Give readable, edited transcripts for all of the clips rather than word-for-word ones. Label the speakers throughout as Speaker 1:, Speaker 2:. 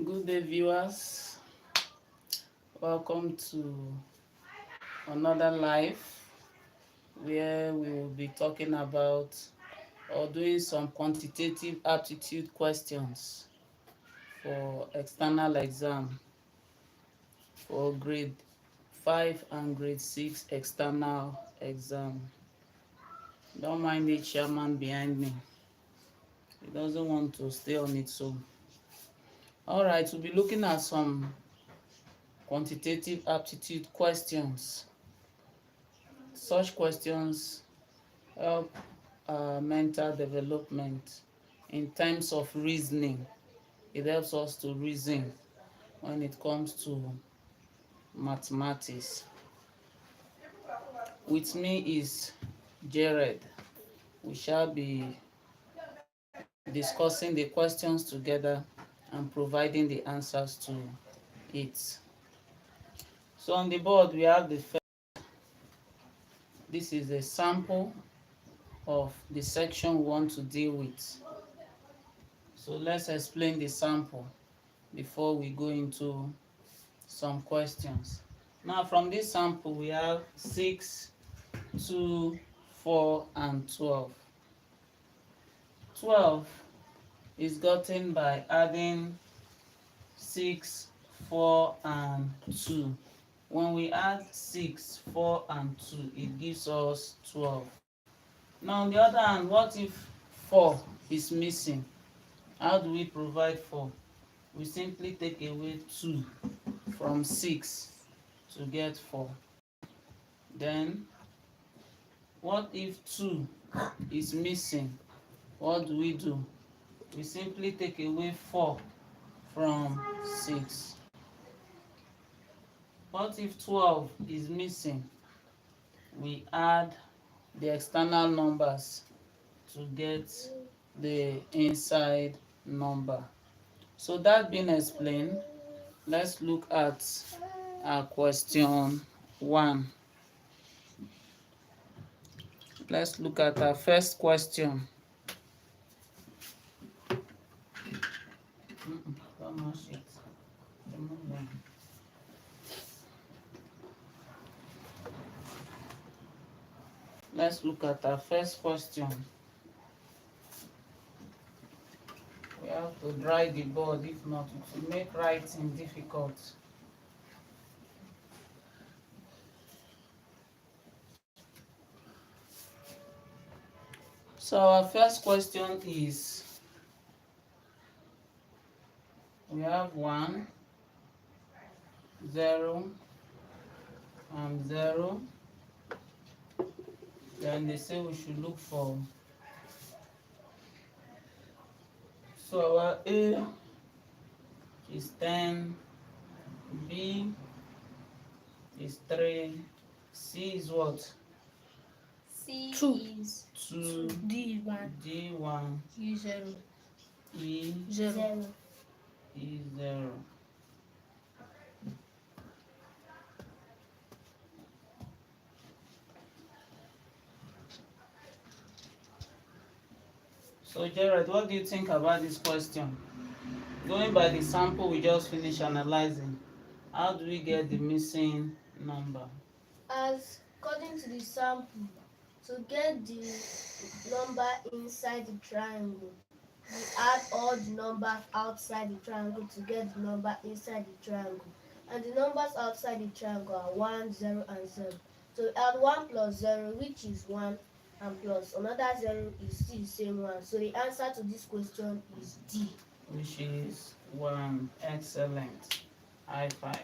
Speaker 1: Good day, viewers. Welcome to another live where we will be talking about or doing some quantitative aptitude questions for external exam for grade 5 and grade 6 external exam. Don't mind the chairman behind me. He doesn't want to stay on its own. All right, we'll be looking at some quantitative aptitude questions. Such questions help mental development in terms of reasoning. It helps us to reason when it comes to mathematics. With me is Jared. We shall be discussing the questions together and providing the answers to it. So on the board we have the first. This is a sample of the section we want to deal with. So let's explain the sample before we go into some questions. Now from this sample we have 6, 2, 4 and 12. 12 is gotten by adding 6, 4 and 2. When we add 6, 4 and 2, it gives us 12. Now on the other hand, what if 4 is missing? How do we provide 4? We simply take away 2 from 6 to get 4. Then what if 2 is missing? What do? We simply take away 4 from 6. What if 12 is missing? We add the external numbers to get the inside number. So that being explained, let's look at our question 1. Let's look at our first question. Let's look at our first question. We have to dry the board, if not, it will make writing difficult. So our first question is, we have 1, 0 and 0. Then they say we should look for, so our A is 10, B is 3, C is what?
Speaker 2: C
Speaker 3: 2
Speaker 2: is
Speaker 1: 2,
Speaker 3: D is 1,
Speaker 1: D 1,
Speaker 3: E 0,
Speaker 1: E
Speaker 3: 0.
Speaker 1: E 0. So Jared, what do you think about this question? Going by the sample we just finished analyzing, how do we get the missing number?
Speaker 2: as according to the sample, to get the number inside the triangle, we add all the numbers outside the triangle to get the number inside the triangle. And the numbers outside the triangle are 1, 0 and 0. So we add 1 plus 0, which is 1, and plus another 0 is still the same 1. So the answer to this question is D.
Speaker 1: Which is 1. Excellent. High five.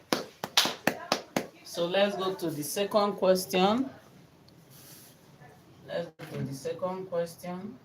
Speaker 1: So let's go to the second question. Let's go to the second question.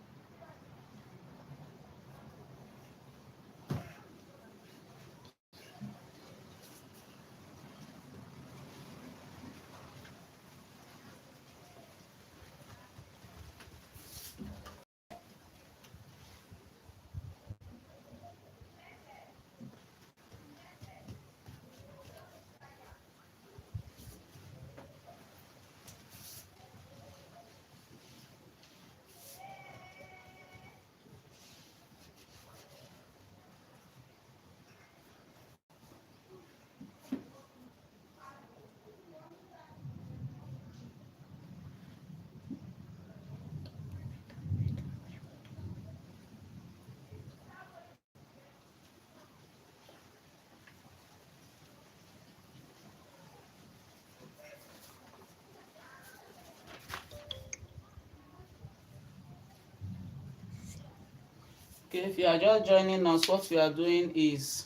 Speaker 1: Okay, if you are just joining us, what we are doing is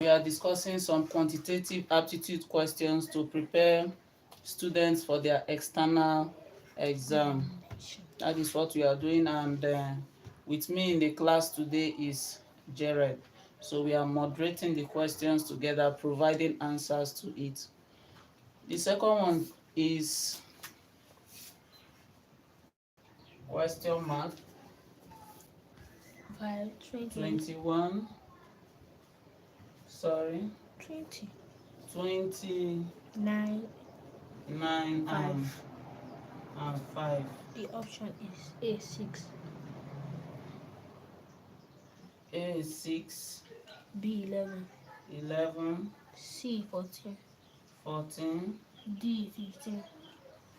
Speaker 1: we are discussing some quantitative aptitude questions to prepare students for their external exam. That is what we are doing, and with me in the class today is Jared. So we are moderating the questions together, providing answers to it. The second one is question mark 21. Sorry, 29
Speaker 3: 9, 5.
Speaker 1: and 5.
Speaker 3: The option is A6,
Speaker 1: A6,
Speaker 3: B11,
Speaker 1: 11,
Speaker 3: C14,
Speaker 1: 14,
Speaker 3: D15,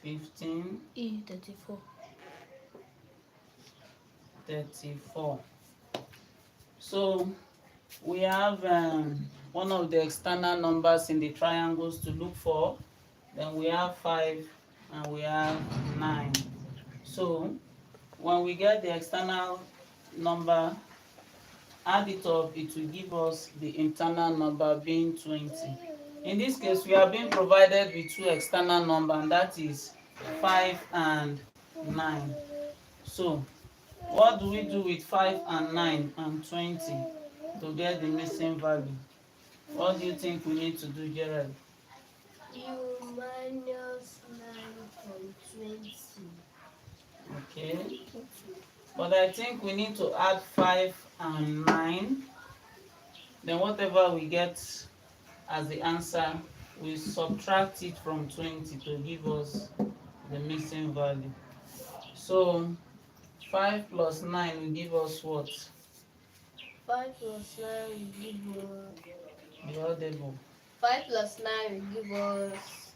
Speaker 1: 15,
Speaker 3: E34.
Speaker 1: 34. So we have one of the external numbers in the triangles to look for. Then we have 5 and we have 9. So when we get the external number, add it up, it will give us the internal number being 20. In this case, we are being provided with two external numbers, and that is 5 and 9. So what do we do with 5 and 9 and 20 to get the missing value? What do you think we need to do, Gerald?
Speaker 2: You minus 9 from 20.
Speaker 1: Okay. But I think we need to add 5 and 9. Then whatever we get as the answer, we subtract it from 20 to give us the missing value. So 5 plus 9 will give us what?
Speaker 2: 5 plus 9 will give us.
Speaker 1: The audible.
Speaker 2: 5 plus 9 will give us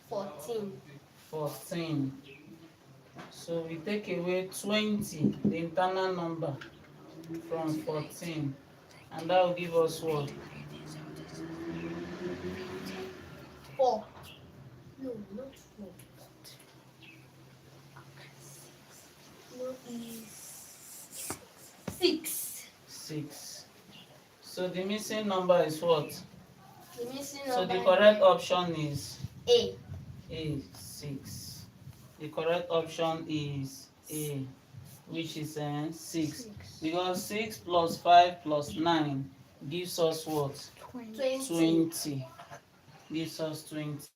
Speaker 2: 14.
Speaker 1: 14. So we take away 20, the internal number, from 14, and that will give us what?
Speaker 2: 4. No, not 4. No, is 6.
Speaker 1: 6. So the missing number is what?
Speaker 2: The missing
Speaker 1: So
Speaker 2: number
Speaker 1: the correct option is
Speaker 2: A.
Speaker 1: A, 6. The correct option is A, which is 6. Because 6 plus 5 plus 9 gives us what? 20. Gives us 20.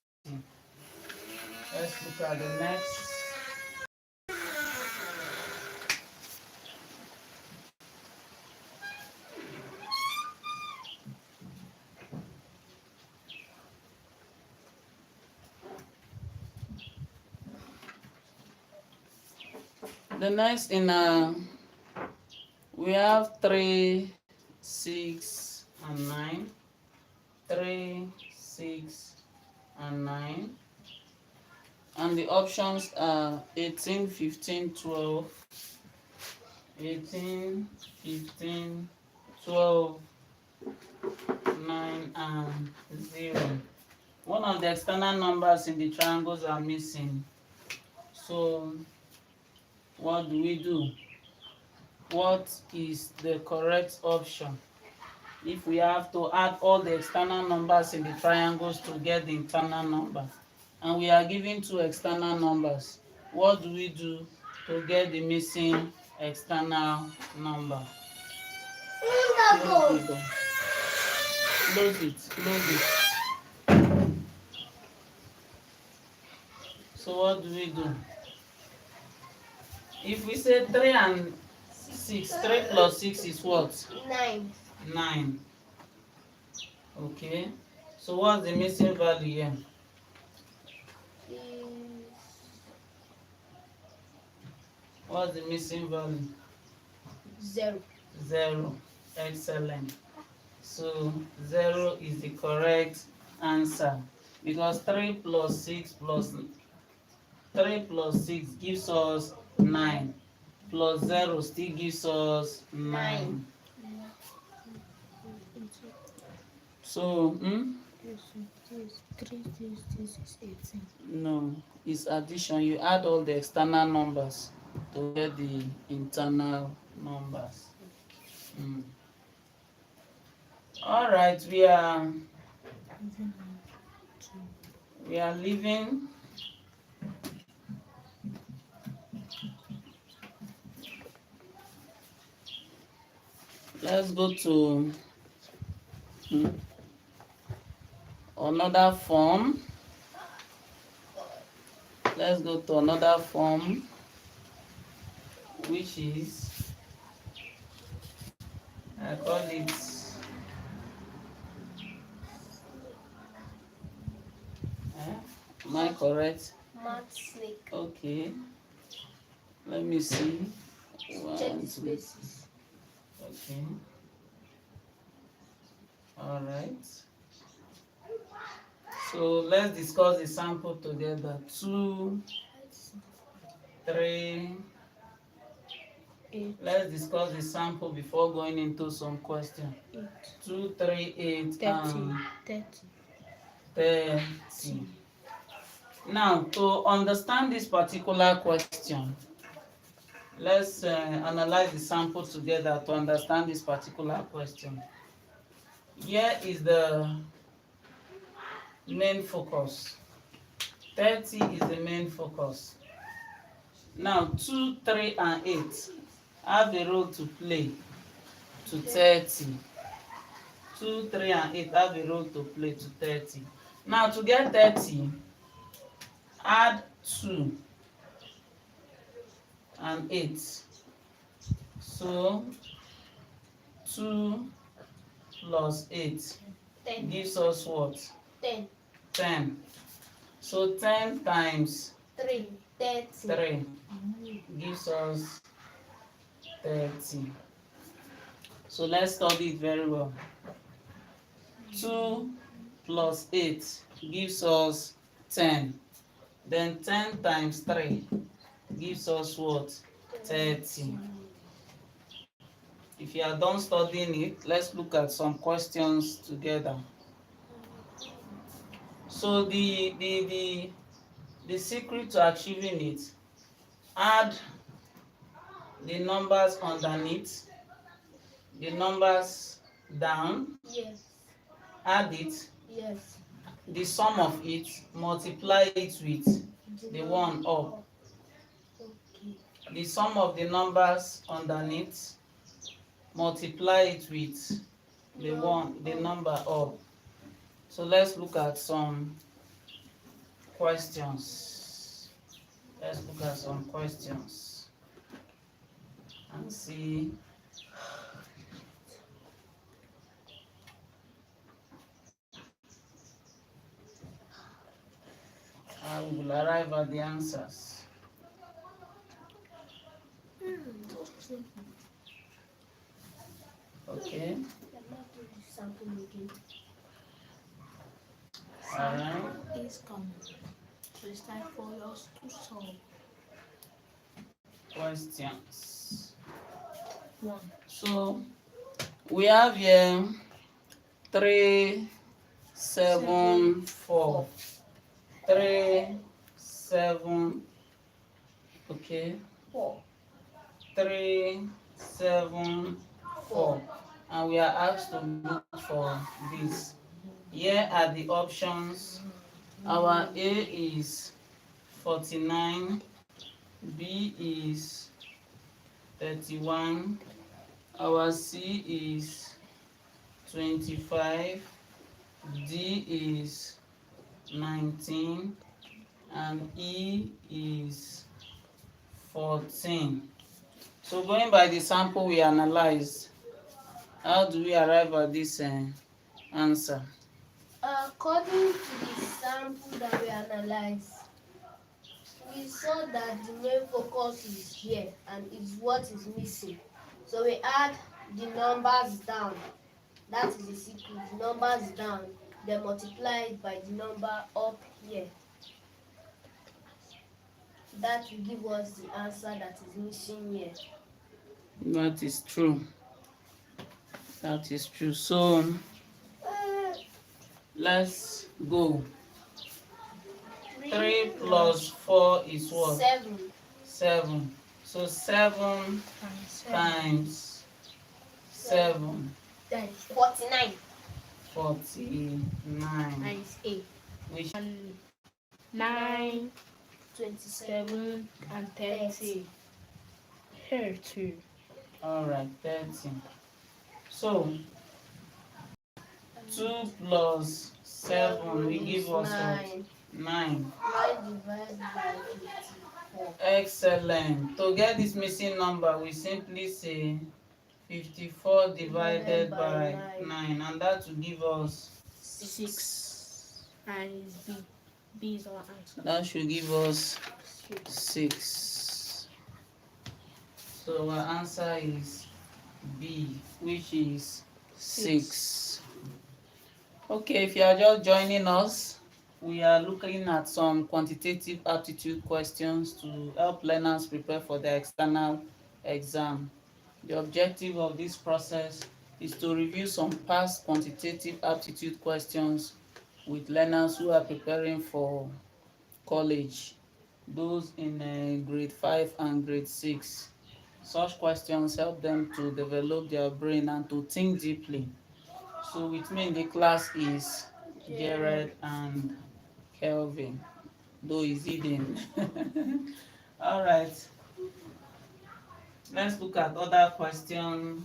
Speaker 1: Let's look at the next. The next in we have 3, 6, and 9. 3, 6, and 9. And the options are 18, 15, 12. 18, 15, 12, 9, and 0. One of the external numbers in the triangles are missing. So what do we do? What is the correct option? If we have to add all the external numbers in the triangles to get the internal number, and we are given two external numbers, what do we do to get the missing external number? Close the door. Close it. Close it. So what do we do? If we say 3 and 6, 3 plus 6 is what?
Speaker 2: 9.
Speaker 1: 9. Okay. So what's the missing value here?
Speaker 2: Is
Speaker 1: What's the missing value?
Speaker 2: 0.
Speaker 1: 0. Excellent. So 0 is the correct answer, because 3 plus 6 plus 3 plus 6 gives us 9, plus 0 still gives us 9. So
Speaker 3: This is 18.
Speaker 1: no, it's addition. You add all the external numbers. to get the internal numbers. Mm. All right, we are leaving. Let's go to another form. Let's go to another form, which is, I call it, am I correct?
Speaker 2: Math snake.
Speaker 1: Okay, let me see.
Speaker 2: Check
Speaker 1: One,
Speaker 2: the
Speaker 1: two.
Speaker 2: spaces.
Speaker 1: Okay, all right. So let's discuss the sample together. 2, 3.
Speaker 3: 8,
Speaker 1: Let's discuss the sample before going into some question.
Speaker 3: 8,
Speaker 1: 2, 3, 8,
Speaker 3: 30,
Speaker 1: and
Speaker 3: 30.
Speaker 1: 30. Now, to understand this particular question, let's analyze the sample together to understand this particular question. Here is the main focus. 30 is the main focus. Now, 2, 3, and 8 have a role to play to 30. 2, 3, and 8 have a role to play to 30. Now, to get 30, add 2 and 8. So, 2 plus 8
Speaker 2: 10.
Speaker 1: gives us what?
Speaker 2: 10.
Speaker 1: 10. So, 10 times
Speaker 2: 3. 30.
Speaker 1: 3 gives us 30. So, let's study it very well. 2 plus 8 gives us 10. Then 10 times 3 gives us what? 30. If you are done studying it, let's look at some questions together. So the secret to achieving it, add the numbers underneath, the numbers down,
Speaker 2: Yes.
Speaker 1: add it,
Speaker 2: Yes.
Speaker 1: the sum of it, multiply it with the one up.
Speaker 2: Okay.
Speaker 1: The sum of the numbers underneath, multiply it with the number up. So let's look at some questions. Let's look at some questions and see how we will arrive at the answers. Okay.
Speaker 2: Sample again.
Speaker 1: Alright.
Speaker 3: Is coming. So it's time for us to solve.
Speaker 1: Questions.
Speaker 3: 1,
Speaker 1: So we have here 3, 7, 4. 3, 7. Okay.
Speaker 2: 4.
Speaker 1: 3, 7, 4. And we are asked to look for this. Here are the options. Our A is 49, B is 31, our C is 25, D is 19, and E is 14. So going by the sample we analyzed, how do we arrive at this answer?
Speaker 2: According to the sample that we analyzed, we saw that the main focus is here and is what is missing. So we add the numbers down. That is the secret. The numbers down, then multiply it by the number up here. That will give us the answer that is missing here.
Speaker 1: That is true. That is true. So let's go. 3 plus 4 is what?
Speaker 2: 7.
Speaker 1: 7. So 7 times 7.
Speaker 3: That is
Speaker 2: 49.
Speaker 1: 49.
Speaker 3: times 8.
Speaker 1: Which
Speaker 3: 9,
Speaker 2: 27.
Speaker 3: 7, and 30. 30.
Speaker 1: alright, 30. So 2 plus 7 will give us what? 9.
Speaker 2: 9 divided by 54.
Speaker 1: Excellent. To get this missing number, we simply say 54 divided by 9, and that will give us
Speaker 3: 6. And it's B. B is our answer.
Speaker 1: that should give us
Speaker 3: 6.
Speaker 1: 6. So our answer is B, which is 6. Okay, if you are just joining us, we are looking at some quantitative aptitude questions to help learners prepare for the external exam. The objective of this process is to review some past quantitative aptitude questions with learners who are preparing for college, those in grade 5 and grade 6. Such questions help them to develop their brain and to think deeply. So with me in the class is Jared and Kelvin, though he's hidden. All right, let's look at other questions.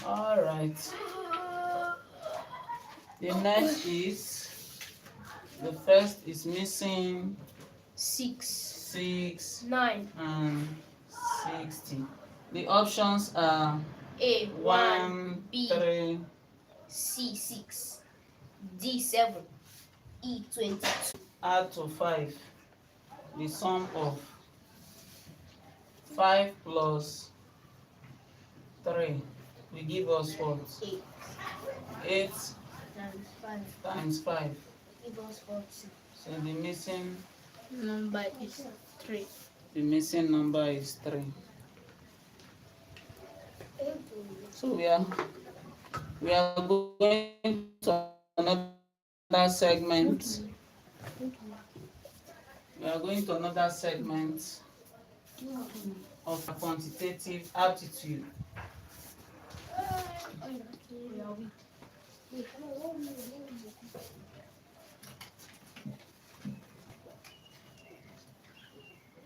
Speaker 1: All right, the next is, the first is missing
Speaker 2: 6,
Speaker 1: 6
Speaker 2: 9,
Speaker 1: and 60. The options are
Speaker 2: A 1,
Speaker 1: 1,
Speaker 2: B
Speaker 1: 3,
Speaker 2: C 6, D 7, E 22.
Speaker 1: add to 5. The sum of 5 plus 3 will give us what?
Speaker 2: 8
Speaker 1: 8
Speaker 2: times 5
Speaker 1: times 5.
Speaker 2: give us 40.
Speaker 1: So the missing
Speaker 3: Number is 3.
Speaker 1: number is 3. So we are going to another segment. We are going to another segment of quantitative aptitude.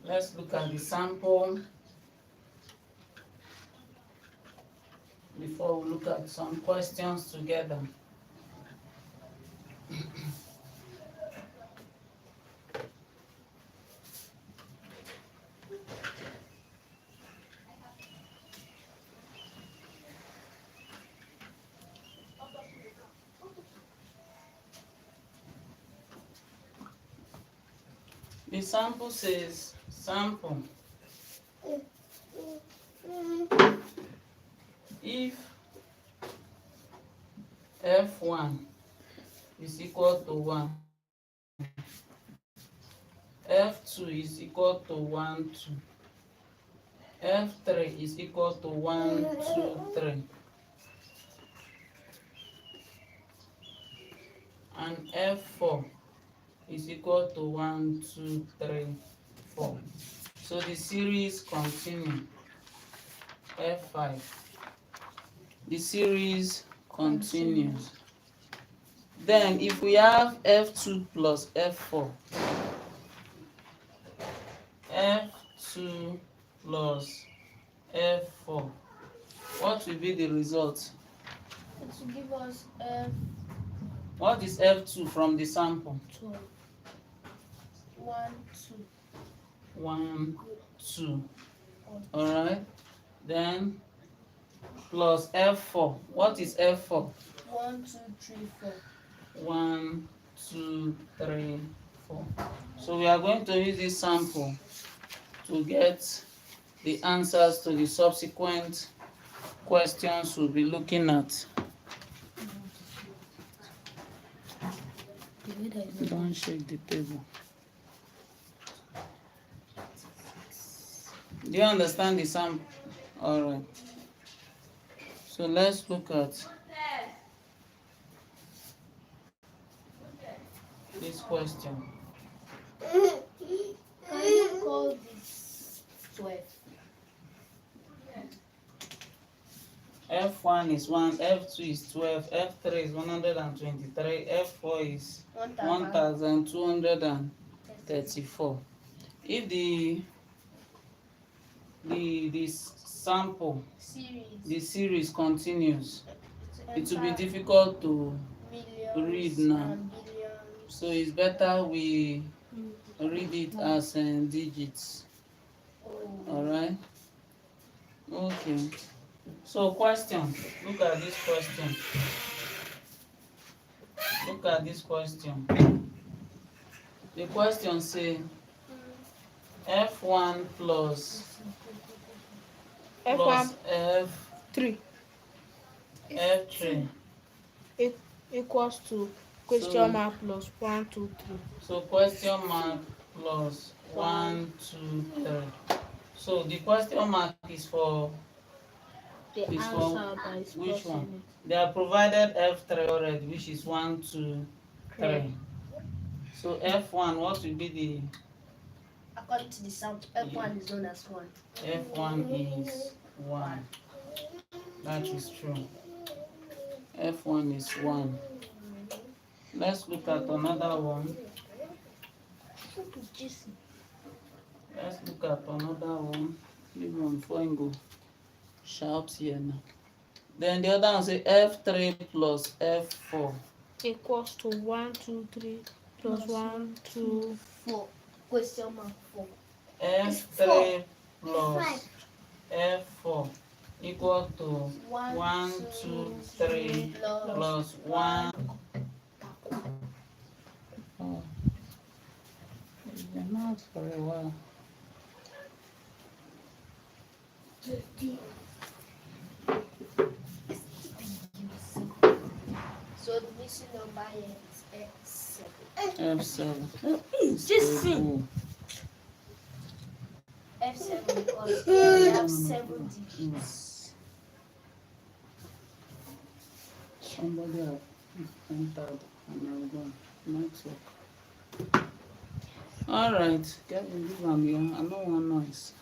Speaker 1: Let's look at the sample before we look at some questions together. The sample says, sample, if F1 is equal to 1, F2 is equal to 1, 2, F3 is equal to 1, 2, 3, and F4 is equal to 1, 2, 3, 4. So the series continue. F5. The series continues. Then if we have F2 plus F4, F2 plus F4, what will be the result?
Speaker 2: It will give us F
Speaker 1: What is F2 from the sample?
Speaker 2: 12. 1, 2.
Speaker 1: 1, 2. Alright. Then plus F4. What is F4?
Speaker 2: 1, 2, 3, 4.
Speaker 1: 1, 2, 3, 4. So we are going to use this sample to get the answers to the subsequent questions we'll be looking at. Don't shake the table. Do you understand the sample? All right. So let's look at this question.
Speaker 2: Can you call this 12?
Speaker 1: F1 is 1, F2 is 12, F3 is 123, F4 is 1234. If the sample, the series continues, it will be difficult to read now. So it's better we read it as digits. Alright? Okay. So question. Look at this question. Look at this question. The question says F1 plus
Speaker 3: F1
Speaker 1: F
Speaker 3: 3
Speaker 1: F3
Speaker 3: equals to question mark plus 1, 2, 3.
Speaker 1: So question mark plus 1, 2, 3. So the question mark is for
Speaker 3: The answer that is
Speaker 1: which one?
Speaker 3: it.
Speaker 1: They are provided F3 already, which is 1, 2, 3. So F1, what will be the?
Speaker 2: According to the sample, F1 is known as 1.
Speaker 1: F1 is 1. That is true. F1 is 1. Let's look at another one. Let's look at another one. Leave one before I go shout here now. Then the other one say F3 plus F4
Speaker 3: equals to 1, 2, 3 plus 1, 2,
Speaker 2: 4. Question mark 4.
Speaker 1: F3 plus F4 equal to 1, 2, 3 plus 1. Oh, it's been out for a while.
Speaker 2: So the missing number here is
Speaker 1: F7.
Speaker 2: F7. F7 because we have 7 digits.
Speaker 1: Somebody have entered and I'm gone. Network. Alright, Kevin, give am here. I no want noise.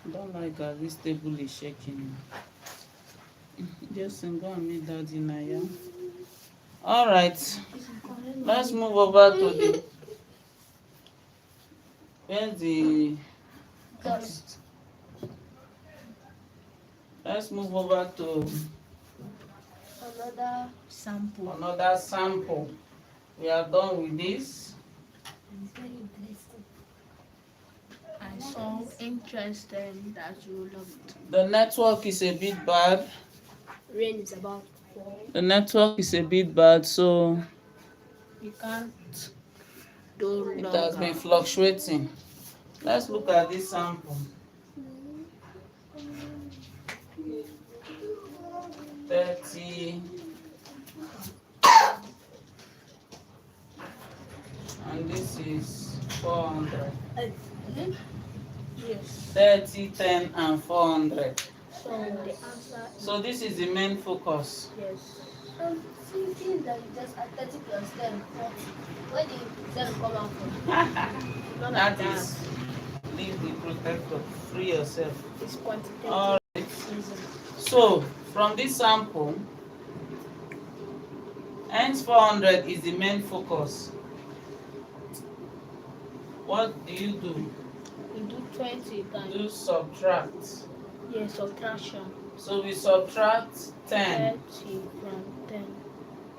Speaker 1: I don't like how this table is shaking. Just go and meet Daddy Naya. Alright, let's move over to the. Where's the.
Speaker 2: Dust.
Speaker 1: Let's move over to
Speaker 2: Another
Speaker 1: sample. We are done with this.
Speaker 2: It's very interesting.
Speaker 3: I saw interesting that you love it.
Speaker 1: The network is a bit bad.
Speaker 2: Rain is about 4.
Speaker 1: The network is a bit bad, so
Speaker 3: You can't do
Speaker 1: it
Speaker 3: longer.
Speaker 1: has been fluctuating. Let's look at this sample. 30 and this is 400.
Speaker 3: Yes.
Speaker 1: 30, 10 and 400.
Speaker 3: So the answer is
Speaker 1: So this is the main focus.
Speaker 3: yes.
Speaker 2: Thinking that you just add 30 plus 10, 40. Where did 0 come out from?
Speaker 1: That is leave the protector, free yourself.
Speaker 3: It's quantitative.
Speaker 1: Alright. So from this sample, hence 400 is the main focus. What do?
Speaker 3: You do 20 times.
Speaker 1: Do subtract.
Speaker 3: Yes, subtraction.
Speaker 1: So we subtract 10.
Speaker 3: 30 from 10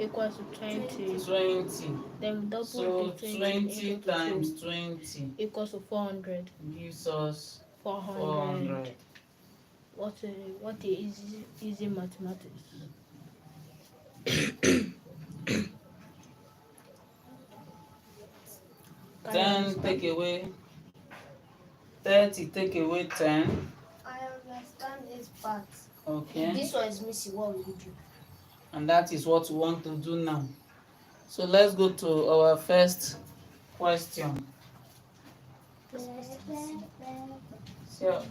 Speaker 3: equals to 20.
Speaker 1: 20.
Speaker 3: Then double
Speaker 1: So
Speaker 3: the
Speaker 1: 20
Speaker 3: into
Speaker 1: times
Speaker 3: 2
Speaker 1: 20
Speaker 3: equals to 400.
Speaker 1: gives us
Speaker 3: 400.
Speaker 1: 400.
Speaker 3: What is easy mathematics?
Speaker 1: 10 take away 30, take away 10.
Speaker 2: I understand this part.
Speaker 1: Okay.
Speaker 2: This one is missing. What will you do?
Speaker 1: And that is what we want to do now. So let's go to our first question. So,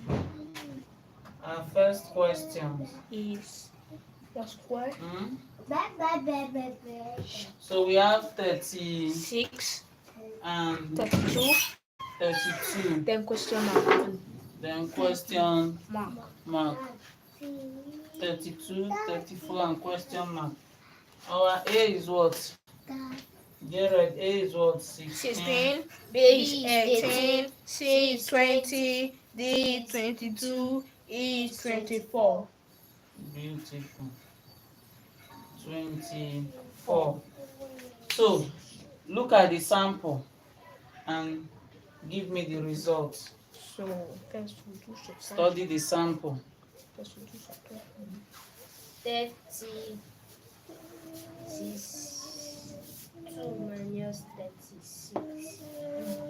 Speaker 1: our first question
Speaker 3: is the square.
Speaker 1: So we have 30
Speaker 3: 6,
Speaker 1: and
Speaker 3: 32,
Speaker 1: 32.
Speaker 3: then question mark.
Speaker 1: Then question
Speaker 3: Mark.
Speaker 1: mark. 32, 34, and question mark. Our A is what? Get right. A is what?
Speaker 3: 16, B is 18, C is 20, D is 22, E is 24.
Speaker 1: Beautiful. 24. So, look at the sample and give me the results.
Speaker 3: So, first we do subtraction.
Speaker 1: Study the sample.
Speaker 3: First we do subtraction.
Speaker 2: 32 minus 36.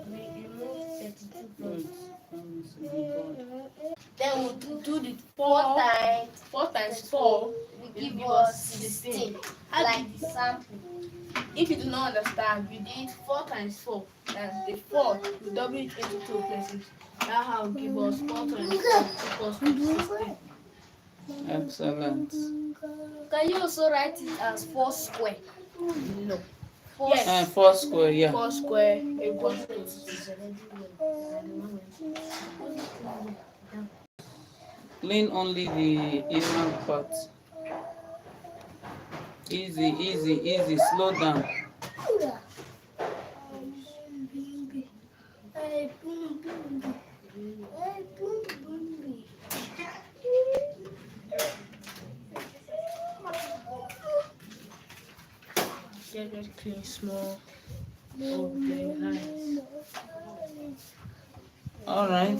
Speaker 2: We remove 32
Speaker 1: Wait,
Speaker 2: from.
Speaker 1: let me see the board.
Speaker 2: Then we
Speaker 3: Do the
Speaker 2: 4
Speaker 3: 4
Speaker 2: times
Speaker 3: 4 times 4
Speaker 2: will give us 16. Like the sample.
Speaker 3: If you do not understand, you did 4 times 4. That's the 4. You double it into 2 places. That how will give us 4 times 4 equals to 16.
Speaker 1: Excellent.
Speaker 2: Can you also write it as 4 square?
Speaker 3: No.
Speaker 1: And 4 square, yeah.
Speaker 3: 4 square equals to
Speaker 1: Clean only the inner part. Easy, easy, easy. Slow down.
Speaker 3: just clean small. Oh, very nice.
Speaker 1: All right.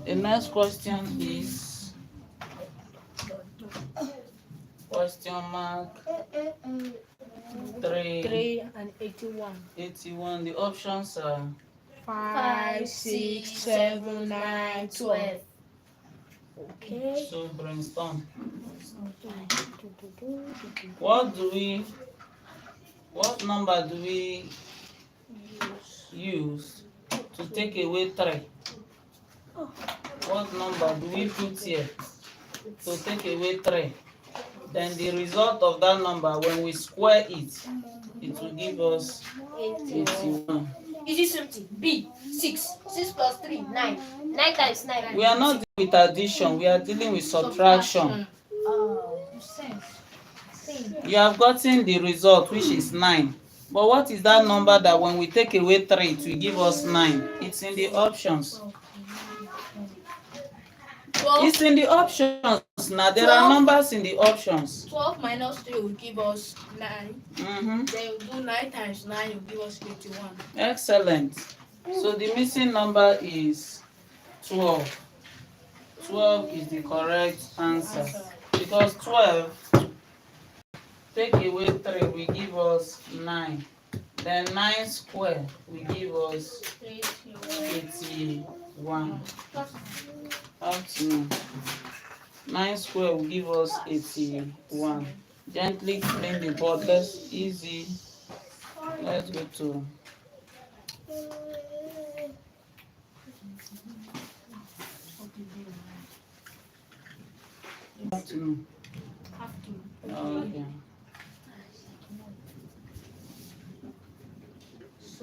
Speaker 1: The next question is question mark
Speaker 3: 3 and 81.
Speaker 1: 81. The options are
Speaker 3: 5, 6, 7, 9, 12. Okay.
Speaker 1: so brainstorm. What number do we use to take away 3? What number do we put here to take away 3? Then the result of that number, when we square it, it will give us 81.
Speaker 2: Is it something? B. 6. 6 plus 3. 9. 9 times 9.
Speaker 1: We are not dealing with addition, we are dealing with subtraction. You have gotten the result, which is 9. But what is that number that when we take away 3, it will give us 9? It's in the options. It's in the options now. There are numbers in the options.
Speaker 3: 12 minus 3 will give us 9.
Speaker 1: Mm-hmm.
Speaker 3: Then we do 9 times 9 will give us 81.
Speaker 1: Excellent. So the missing number is 12. 12 is the correct answer. Because 12 take away 3 will give us 9. Then 9 square will give us 81. Afternoon. 9 square will give us 81. Gently clean the board. Let's easy. Let's go to afternoon. Okay.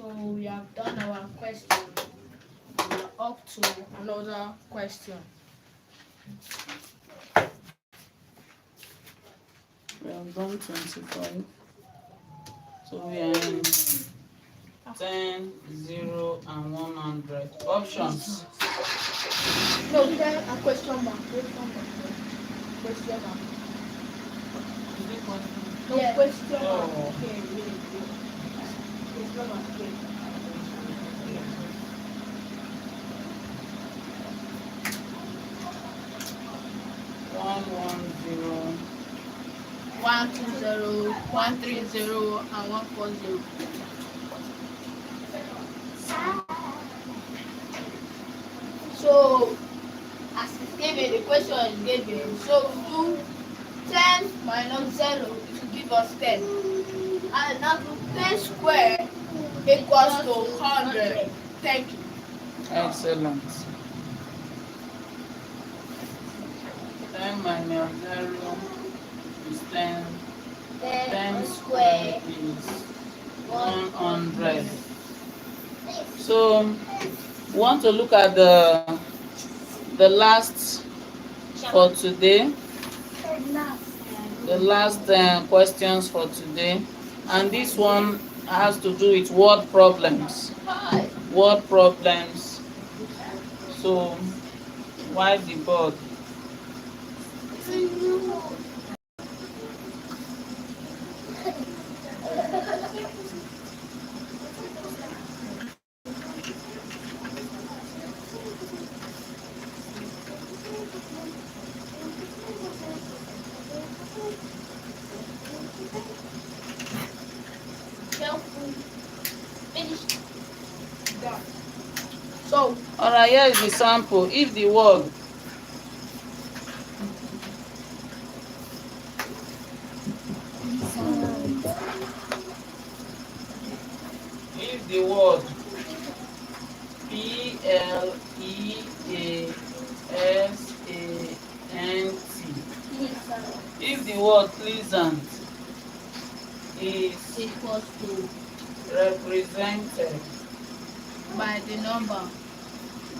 Speaker 3: So we have done our question. We are up to another question.
Speaker 1: We have done 25. So we are in 10, 0, and 100. Options.
Speaker 3: No, then a question mark. Question mark. No,
Speaker 2: Yeah.
Speaker 3: question mark.
Speaker 1: Oh.
Speaker 3: Okay, wait. Question mark. Okay.
Speaker 1: 110.
Speaker 3: 120, 130, and 140. So, as it's given, the question is given. So, we do 10 minus 0 to give us 10. And now 10 square equals to 100. Thank you.
Speaker 1: Excellent. 10 minus 0 is 10. 10
Speaker 2: 10
Speaker 1: squared
Speaker 2: square
Speaker 1: is
Speaker 2: 100.
Speaker 1: 100. So we want to look at the last for today, the last questions for today, and this one has to do with word problems. Word problems. So wipe the board.
Speaker 3: So,
Speaker 1: Alright, here is the sample. If the word pleasant, if the word pleasant is
Speaker 3: equals to
Speaker 1: represented
Speaker 3: by the number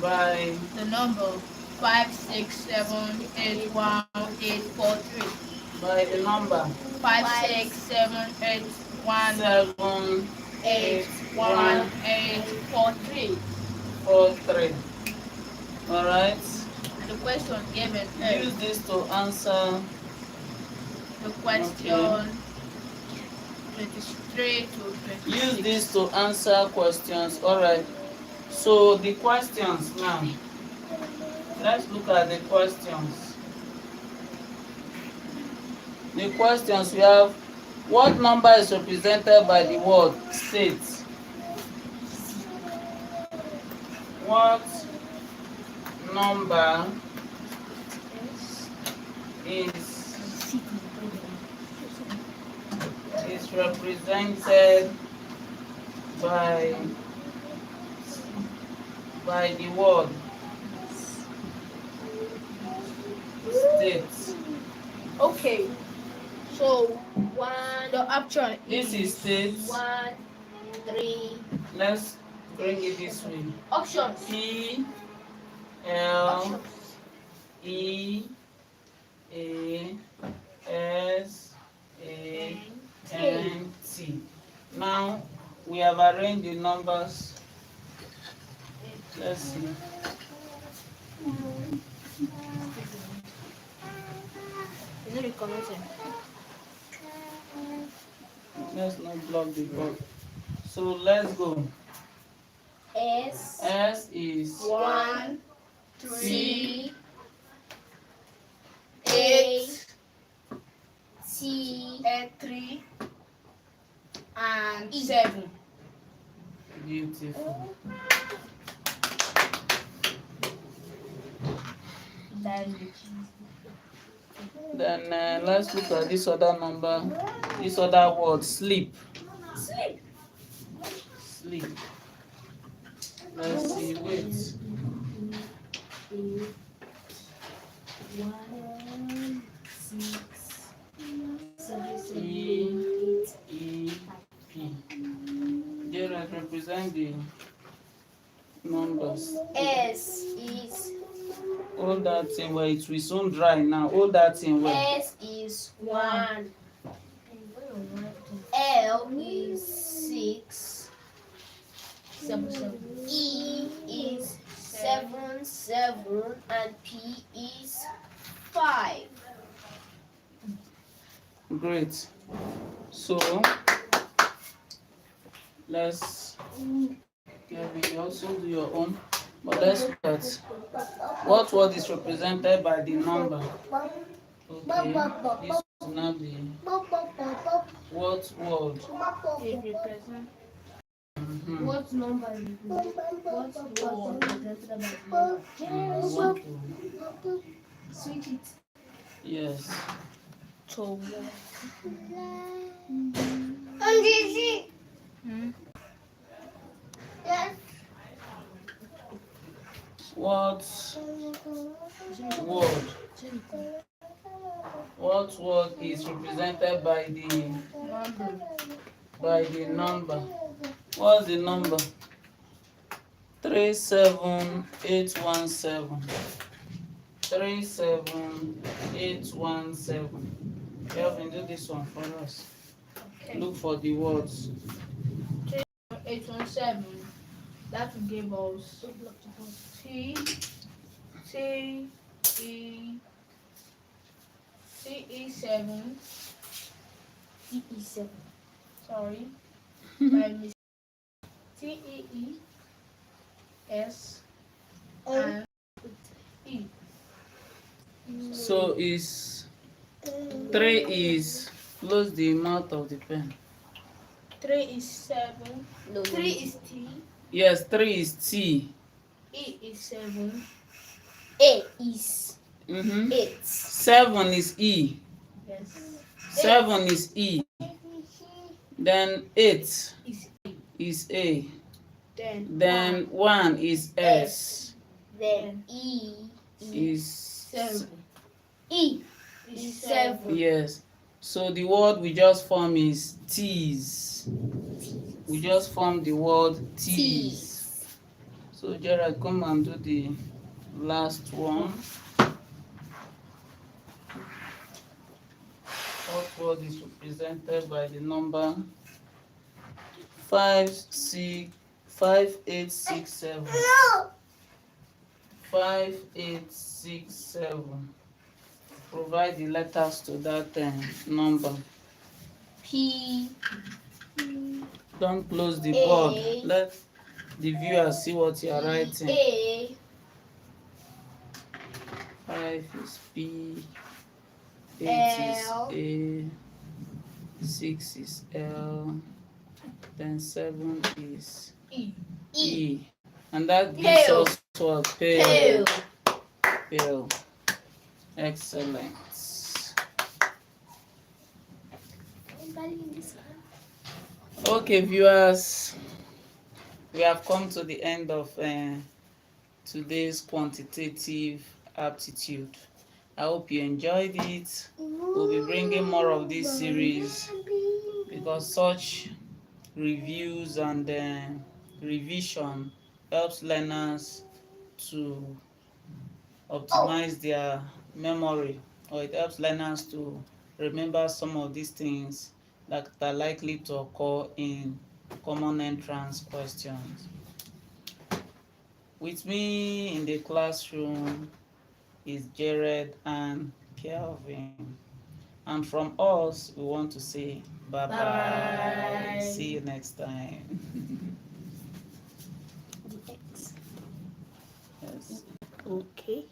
Speaker 1: by
Speaker 3: 5678183.
Speaker 1: by the number
Speaker 3: 567818183.
Speaker 1: 78143. Alright.
Speaker 3: The question given
Speaker 1: Use this to answer
Speaker 3: the question 23 to 26.
Speaker 1: use this to answer questions. Alright. So the questions now. Let's look at the questions. The questions we have: what number is represented by the word state? What number is represented by the word state?
Speaker 3: Okay, so
Speaker 2: One,
Speaker 3: the option
Speaker 1: This is state.
Speaker 2: 1, 3.
Speaker 1: Let's bring it this way.
Speaker 3: options.
Speaker 1: P L E A S A N T. Now we have arranged the numbers. Let's see. Let's not block the board. So let's go.
Speaker 2: S,
Speaker 1: S is
Speaker 3: 1,
Speaker 2: 3,
Speaker 3: 8,
Speaker 2: T,
Speaker 3: 3, and 7.
Speaker 1: beautiful. Then let's look at this other number, this other word, sleep. Sleep. Let's see, wait.
Speaker 2: 1, 6, 7,
Speaker 1: E,
Speaker 2: 8.
Speaker 1: E, P. They represent the numbers.
Speaker 2: S is
Speaker 1: Hold that thing where it will soon dry now. Hold that thing where.
Speaker 2: S is 1. L is 6. E is 7, 7, and P is 5.
Speaker 1: Great. So let's you also do your own. But let's look at what word is represented by the number. Okay, this will now be what word?
Speaker 2: What number is what word represented by
Speaker 1: What word?
Speaker 2: Switch it.
Speaker 1: Yes.
Speaker 3: So,
Speaker 1: What word What word is represented by the number? What's the number? 37817. 37817. Kelvin, do this one for us.
Speaker 3: Okay.
Speaker 1: Look for the words.
Speaker 3: 817. That will give us T T E CE7.
Speaker 2: CE7.
Speaker 3: Sorry, my mistake. TEES and E.
Speaker 1: So is 3 is close the mouth of the pen.
Speaker 3: 3 is 7.
Speaker 2: No,
Speaker 3: 3 is T.
Speaker 1: Yes, 3 is T.
Speaker 3: E is 7.
Speaker 2: A is 8.
Speaker 1: 7 is E.
Speaker 3: Yes.
Speaker 1: 7 is E. Then 8
Speaker 3: Is
Speaker 1: is A.
Speaker 3: then
Speaker 1: 1 is S.
Speaker 2: Then E
Speaker 1: Is
Speaker 3: 7.
Speaker 2: E
Speaker 3: Is
Speaker 2: 7.
Speaker 1: yes. So the word we just form is tease. We just form the word tease. So Gerald, come and do the last one. What word is represented by the number 5867? 5867. Provide the letters to that number.
Speaker 2: P.
Speaker 1: Don't close the board. Let the viewer see what you are writing.
Speaker 2: A.
Speaker 1: 5 is P. 8
Speaker 2: L.
Speaker 1: is A. 6 is L. Then 7 is E. And that gives
Speaker 2: Tail.
Speaker 1: us what?
Speaker 2: Tail.
Speaker 1: Tail. Excellent. Okay, viewers, we have come to the end of today's quantitative aptitude. I hope you enjoyed it. We'll be bringing more of this series because such reviews and revision helps learners to optimize their memory, or it helps learners to remember some of these things that are likely to occur in common entrance questions. With me in the classroom is Jared and Kelvin. And from us, we want to say bye bye.
Speaker 2: Bye.
Speaker 1: See you next time.
Speaker 2: The X.
Speaker 1: Yes.
Speaker 2: Okay.